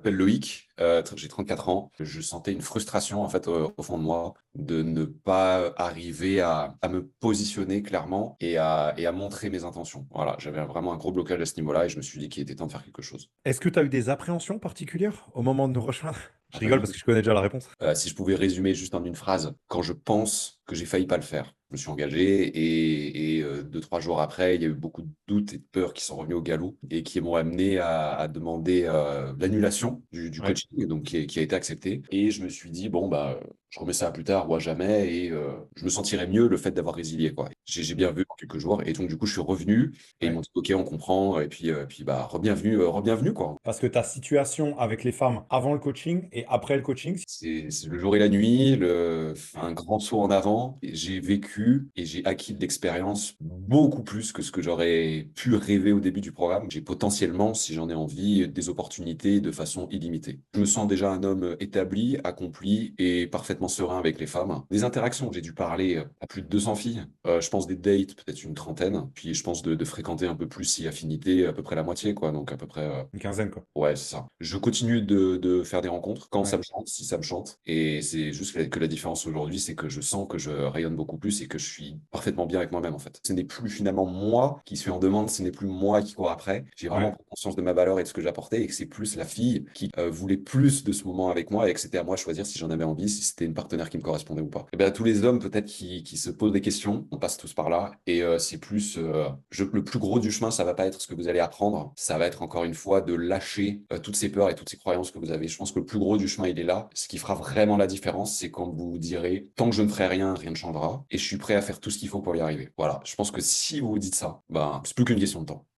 Je m'appelle Loïc, j'ai 34 ans. Je sentais une frustration en fait au fond de moi de ne pas arriver à me positionner clairement et à montrer mes intentions. Voilà, j'avais vraiment un gros blocage à ce niveau-là et je me suis dit qu'il était temps de faire quelque chose. Est-ce que tu as eu des appréhensions particulières au moment de nous rejoindre? Je Ah, pas rigole du parce tout. que je connais déjà la réponse. Si je pouvais résumer juste en une phrase, quand je pense que j'ai failli pas le faire, je me suis engagé et 2, 3 jours après, il y a eu beaucoup de doutes et de peurs qui sont revenus au galop et qui m'ont amené à demander l'annulation du Ouais. coaching, donc qui a été accepté. Et je me suis dit, bon, bah, je remets ça à plus tard ou à jamais et je me sentirais mieux le fait d'avoir résilié, quoi. J'ai bien Mm. vu en quelques jours et donc du coup, je suis revenu et ils Ouais. m'ont dit, OK, on comprend et puis bah, re-bienvenue, quoi. Parce que ta situation avec les femmes avant le coaching et après le coaching, C'est le jour et la nuit, un grand saut en avant. Et j'ai vécu et j'ai acquis de l'expérience beaucoup plus que ce que j'aurais pu rêver au début du programme. J'ai potentiellement, si j'en ai envie, des opportunités de façon illimitée. Je me sens déjà un homme établi, accompli et parfaitement serein avec les femmes. Des interactions, j'ai dû parler à plus de 200 filles. Je pense des dates, peut-être une trentaine. Puis je pense de fréquenter un peu plus si affinité, à peu près la moitié, quoi. Donc à peu près une quinzaine, quoi. ouais, c'est ça. Je continue de faire des rencontres quand ça Ouais. me chante, si ça me chante. Et c'est juste que la différence aujourd'hui, c'est que je sens que je rayonne beaucoup plus et que je suis parfaitement bien avec moi-même, en fait. Ce n'est plus finalement moi qui suis en demande, ce n'est plus moi qui cours après. J'ai vraiment Ouais. pris conscience de ma valeur et de ce que j'apportais et que c'est plus la fille qui voulait plus de ce moment avec moi et que c'était à moi de choisir si j'en avais envie, si c'était une partenaire qui me correspondait ou pas. Et bien, tous les hommes, peut-être, qui se posent des questions, on passe tous par là. Et c'est plus, le plus gros du chemin, ça va pas être ce que vous allez apprendre, ça va être encore une fois de lâcher toutes ces peurs et toutes ces croyances que vous avez. Je pense que le plus gros du chemin, il est là. Ce qui fera vraiment la différence, c'est quand vous vous direz, tant que je ne ferai rien, rien ne changera, et je suis prêt à faire tout ce qu'il faut pour y arriver. Voilà, je pense que si vous vous dites ça, ben, c'est plus qu'une question de temps.